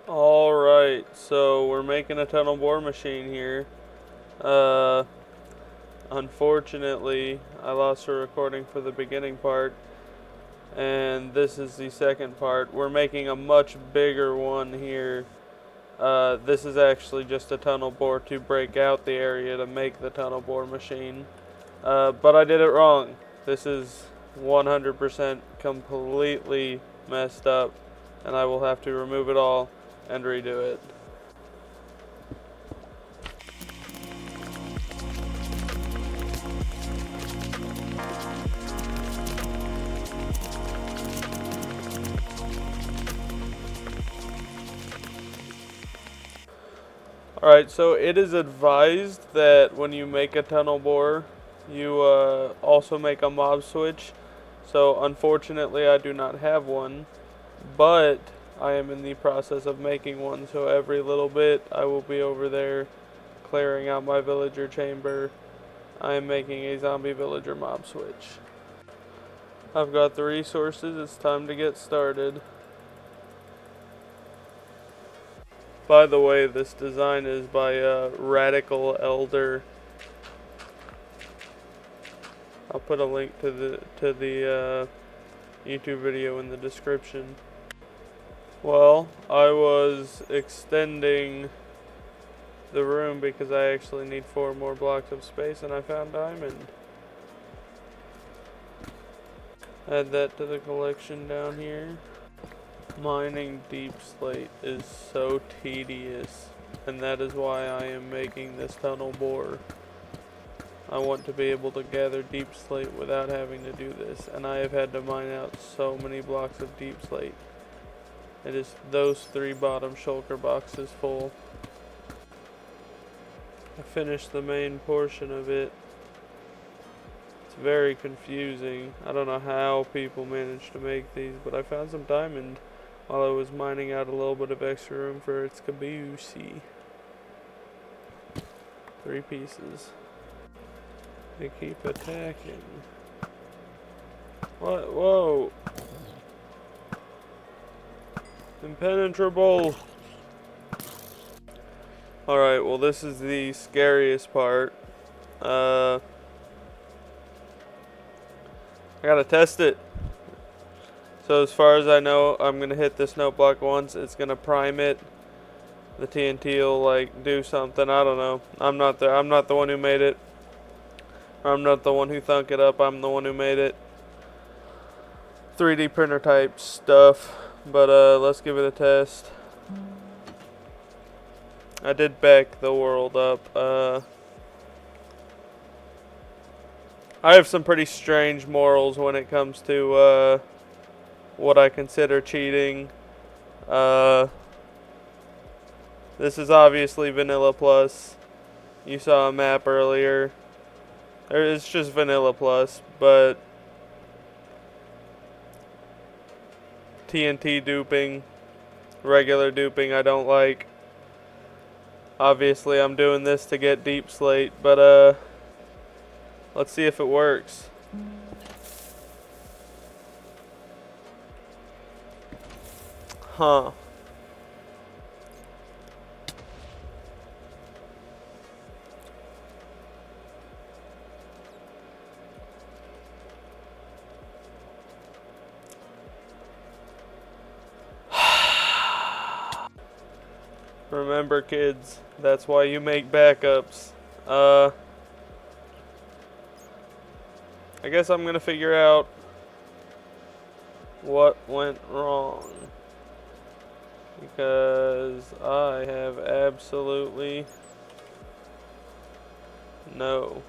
Alright, so we're making a tunnel bore machine here. Uh, Unfortunately, I lost a recording for the beginning part, and this is the second part. We're making a much bigger one here. This is actually just a tunnel bore to break out the area to make the tunnel bore machine. But I did it wrong. This is 100% completely messed up, and I will have to remove it all and redo it. Alright, so it is advised that when you make a tunnel bore, you also make a mob switch. So unfortunately I do not have one, but I am in the process of making one, so every little bit I will be over there clearing out my villager chamber. I am making a zombie villager mob switch. I've got the resources, it's time to get started. By the way, this design is by Radical Elder. I'll put a link to the YouTube video in the description. Well, I was extending the room because I actually need 4 more blocks of space, and I found diamond. Add that to the collection down here. Mining deep slate is so tedious, and that is why I am making this tunnel bore. I want to be able to gather deep slate without having to do this, and I have had to mine out so many blocks of deep slate. It is those 3 bottom shulker boxes full. I finished the main portion of it. It's very confusing. I don't know how people manage to make these, but I found some diamond while I was mining out a little bit of extra room for its caboose. 3 pieces. They keep attacking. What? Whoa! Impenetrable! Alright, well this is the scariest part. I gotta test it. So as far as I know, I'm gonna hit this note block once. It's gonna prime it. The TNT will like do something. I don't know. I'm not the one who made it. I'm not the one who thunk it up. I'm the one who made it. 3D printer type stuff. But let's give it a test. I did back the world up. I have some pretty strange morals when it comes to what I consider cheating. This is obviously Vanilla Plus. You saw a map earlier. It's just Vanilla Plus, but TNT duping, regular duping I don't like. Obviously I'm doing this to get deep slate, but let's see if it works. Huh. Remember, kids, that's why you make backups. I guess I'm gonna figure out what went wrong, because I have absolutely no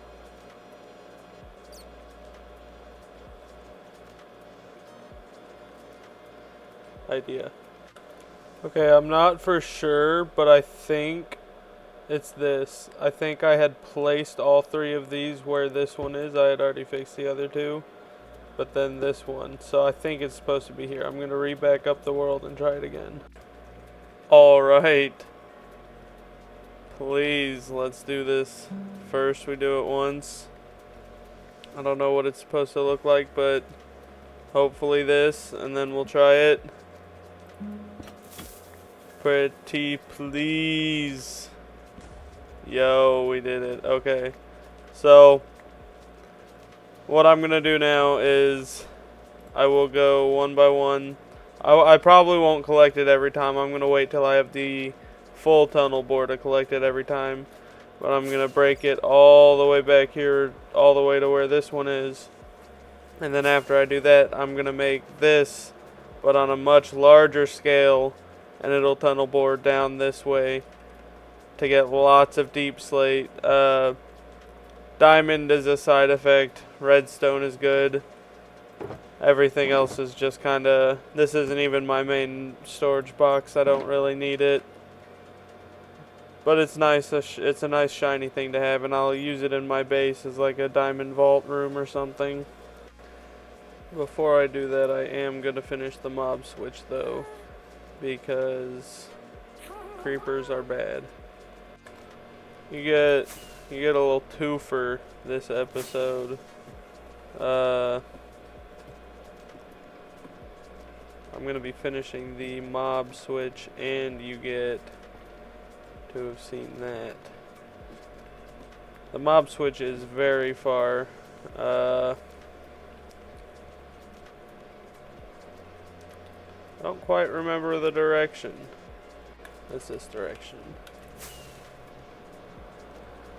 idea. Okay, I'm not for sure, but I think it's this. I think I had placed all 3 of these where this one is. I had already fixed the other 2, but then this one. So I think it's supposed to be here. I'm going to re-back up the world and try it again. Alright. Please, let's do this. First we do it once. I don't know what it's supposed to look like, but hopefully this, and then we'll try it. Pretty please. Yo, we did it. Okay. So, what I'm going to do now is I will go one by one. I probably won't collect it every time. I'm going to wait till I have the full tunnel bore to collect it every time. But I'm going to break it all the way back here, all the way to where this one is. And then after I do that, I'm going to make this, but on a much larger scale. And it'll tunnel bore down this way to get lots of deep slate. Diamond is a side effect. Redstone is good. Everything else is just kind of... This isn't even my main storage box. I don't really need it. But it's nice. It's a nice shiny thing to have, and I'll use it in my base as like a diamond vault room or something. Before I do that, I am going to finish the mob switch though, because creepers are bad. You get a little twofer this episode. I'm going to be finishing the mob switch, and you get to have seen that. The mob switch is very far. I don't quite remember the direction. It's this direction.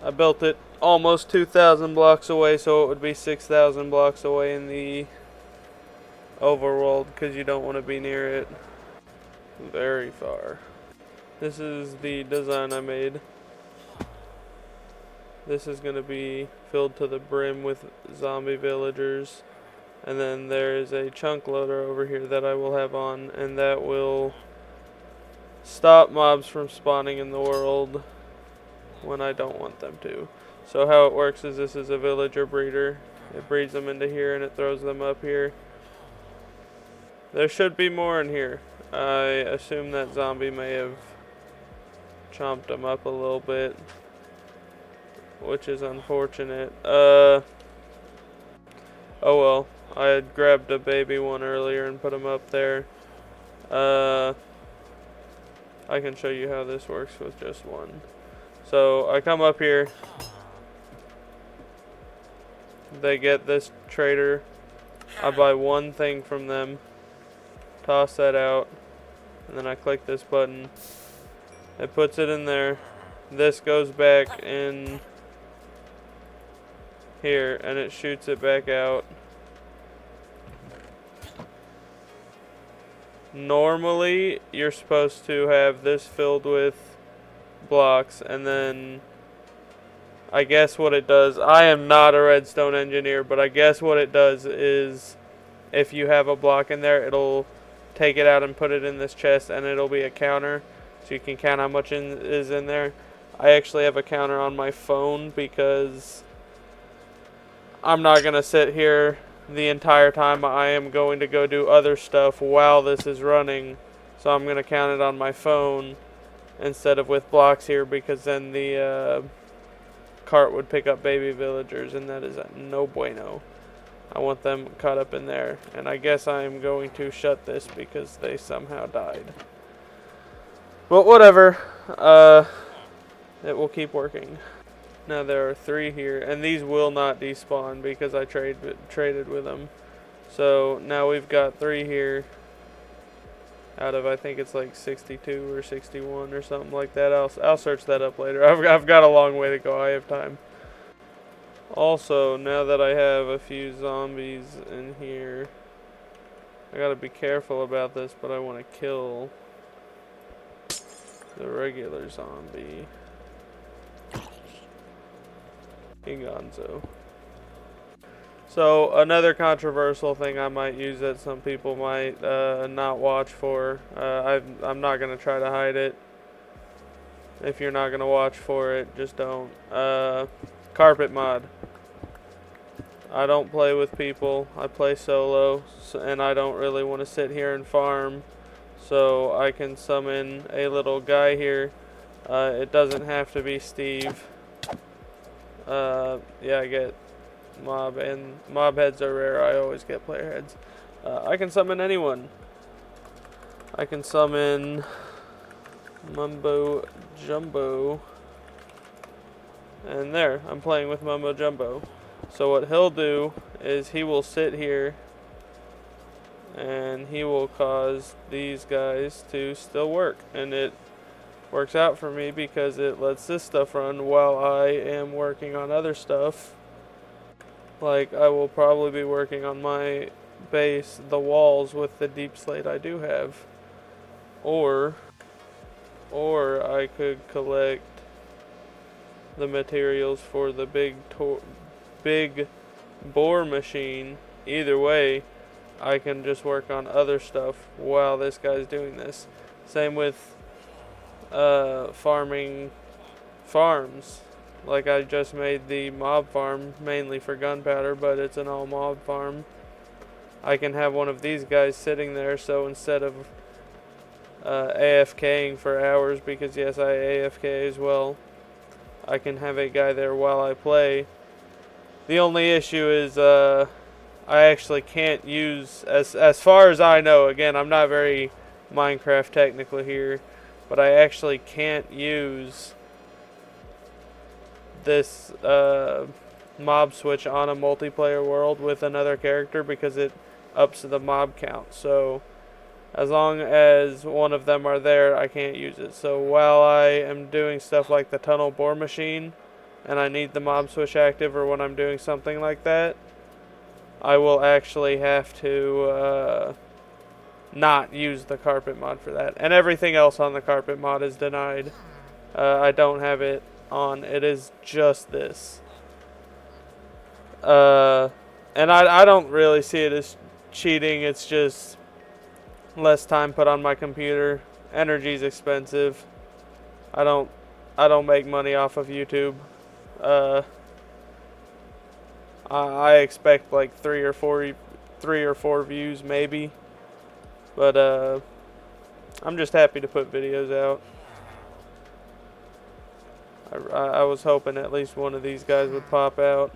I built it almost 2,000 blocks away, so it would be 6,000 blocks away in the overworld, because you don't want to be near it. Very far. This is the design I made. This is going to be filled to the brim with zombie villagers. And then there is a chunk loader over here that I will have on, and that will stop mobs from spawning in the world when I don't want them to. So how it works is this is a villager breeder. It breeds them into here and it throws them up here. There should be more in here. I assume that zombie may have chomped them up a little bit, which is unfortunate. Oh well. I had grabbed a baby one earlier and put him up there. I can show you how this works with just one. So I come up here. They get this trader. I buy one thing from them. Toss that out. And then I click this button. It puts it in there. This goes back in here and it shoots it back out. Normally, you're supposed to have this filled with blocks, and then I guess what it does, I am not a redstone engineer, but I guess what it does is if you have a block in there, it'll take it out and put it in this chest, and it'll be a counter, so you can count how much is in there. I actually have a counter on my phone because I'm not going to sit here the entire time. I am going to go do other stuff while this is running, so I'm going to count it on my phone instead of with blocks here, because then the cart would pick up baby villagers, and that is no bueno. I want them caught up in there, and I guess I am going to shut this because they somehow died. But whatever, it will keep working. Now there are 3 here, and these will not despawn because I traded with them. So now we've got 3 here out of, I think it's like 62 or 61 or something like that. I'll search that up later. I've got a long way to go. I have time. Also, now that I have a few zombies in here, I gotta be careful about this, but I want to kill the regular zombie. Gonzo. So another controversial thing I might use that some people might not watch for. I'm not going to try to hide it. If you're not going to watch for it, just don't. Carpet mod. I don't play with people. I play solo, and I don't really want to sit here and farm. So I can summon a little guy here. It doesn't have to be Steve. Yeah, I get mob, and mob heads are rare. I always get player heads. I can summon anyone. I can summon Mumbo Jumbo. And there, I'm playing with Mumbo Jumbo. So what he'll do is he will sit here and he will cause these guys to still work. And it works out for me because it lets this stuff run while I am working on other stuff. Like, I will probably be working on my base, the walls, with the deep slate I do have. Or I could collect the materials for the big bore machine. Either way, I can just work on other stuff while this guy's doing this. Same with farming farms. Like, I just made the mob farm mainly for gunpowder, but it's an all mob farm. I can have one of these guys sitting there, so instead of AFKing for hours, because yes, I AFK as well, I can have a guy there while I play. The only issue is I actually can't use, as far as I know, again, I'm not very Minecraft technical here, but I actually can't use this mob switch on a multiplayer world with another character because it ups the mob count. So as long as one of them are there, I can't use it. So while I am doing stuff like the tunnel bore machine and I need the mob switch active, or when I'm doing something like that, I will actually have to not use the carpet mod for that. And everything else on the carpet mod is denied. I don't have it on. It is just this. And I don't really see it as cheating. It's just less time put on my computer. Energy's expensive. I don't make money off of YouTube. I expect like three or four views maybe, but I'm just happy to put videos out. I was hoping at least one of these guys would pop out.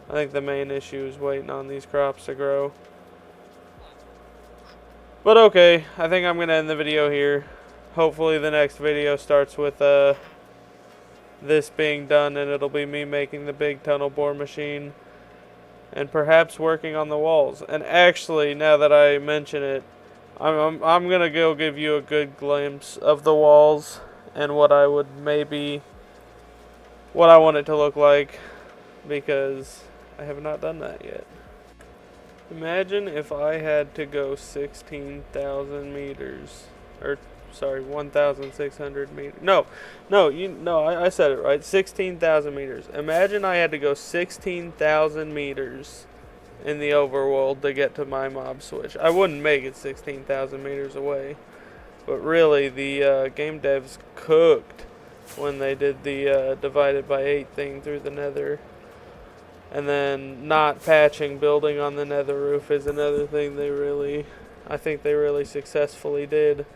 I think the main issue is waiting on these crops to grow. But okay, I think I'm going to end the video here. Hopefully the next video starts with this being done, and it'll be me making the big tunnel bore machine and perhaps working on the walls. And actually, now that I mention it, I'm going to go give you a good glimpse of the walls and what I want it to look like, because I have not done that yet. Imagine if I had to go 16,000 meters, or sorry, 1,600 meters. No, I said it right. 16,000 meters. Imagine I had to go 16,000 meters in the overworld to get to my mob switch. I wouldn't make it 16,000 meters away. But really, the game devs cooked when they did the divided by 8 thing through the nether. And then not patching building on the nether roof is another thing I think they really successfully did.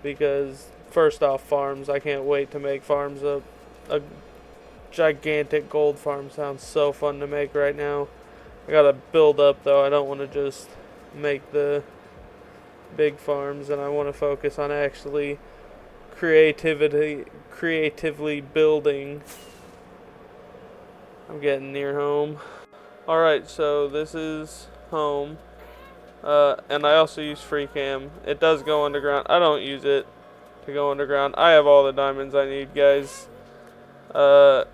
Because, first off, farms. I can't wait to make farms. A gigantic gold farm sounds so fun to make right now. I gotta build up, though. I don't want to just make the big farms, and I want to focus on actually creatively building. I'm getting near home. Alright, so this is home. And I also use free cam. It does go underground. I don't use it to go underground. I have all the diamonds I need, guys. Let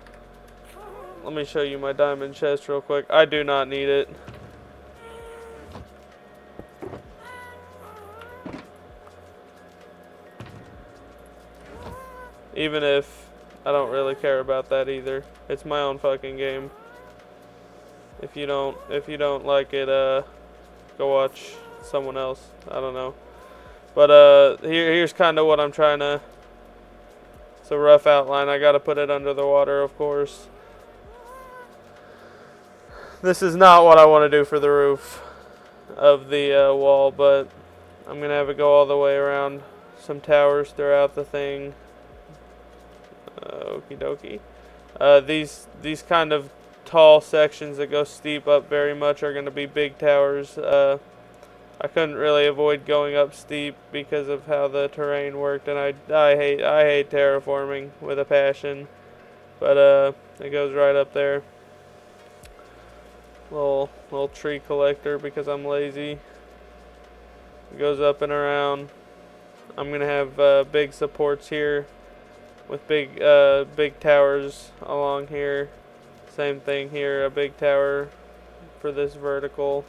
me show you my diamond chest real quick. I do not need it. Even if I don't really care about that either. It's my own fucking game. If you don't like it, go watch someone else. I don't know. But here's kind of what I'm trying to. It's a rough outline. I gotta put it under the water, of course. This is not what I want to do for the roof of the wall, but I'm gonna have it go all the way around. Some towers throughout the thing. Okie dokie. These kind of tall sections that go steep up very much are going to be big towers. I I couldn't really avoid going up steep because of how the terrain worked, and I hate terraforming with a passion. But it goes right up there. Little tree collector because I'm lazy. It goes up and around. I'm gonna have big supports here with big towers along here. Same thing here, a big tower for this vertical.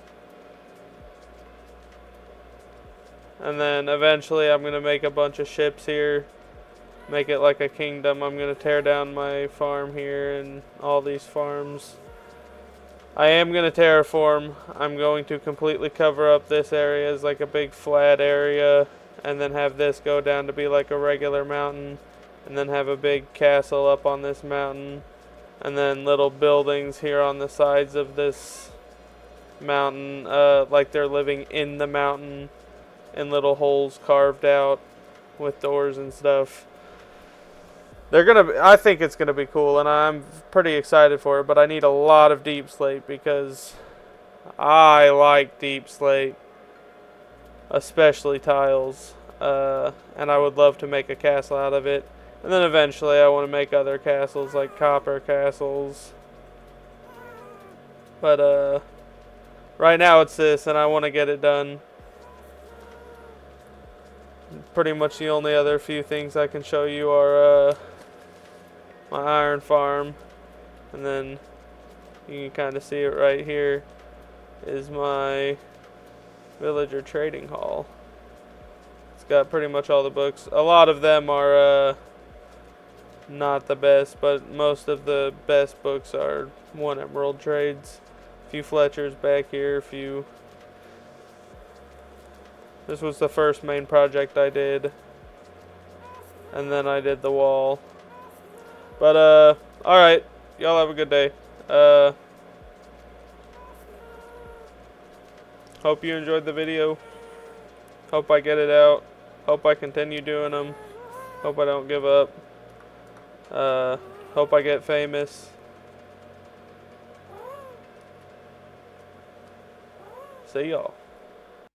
And then eventually I'm going to make a bunch of ships here. Make it like a kingdom. I'm going to tear down my farm here and all these farms. I am going to terraform. I'm going to completely cover up this area as like a big flat area. And then have this go down to be like a regular mountain. And then have a big castle up on this mountain. And then little buildings here on the sides of this mountain. Like they're living in the mountain. In little holes carved out with doors and stuff. I think it's gonna be cool, and I'm pretty excited for it. But I need a lot of deep slate because I like deep slate, especially tiles. And I would love to make a castle out of it. And then eventually, I want to make other castles like copper castles. But right now it's this, and I want to get it done. Pretty much the only other few things I can show you are my iron farm, and then you can kind of see it right here is my villager trading hall. It's got pretty much all the books. A lot of them are not the best, but most of the best books are 1 emerald trades. A few Fletchers back here, a few. This was the first main project I did. And then I did the wall. But, alright. Y'all have a good day. Hope you enjoyed the video. Hope I get it out. Hope I continue doing them. Hope I don't give up. Hope I get famous. See y'all.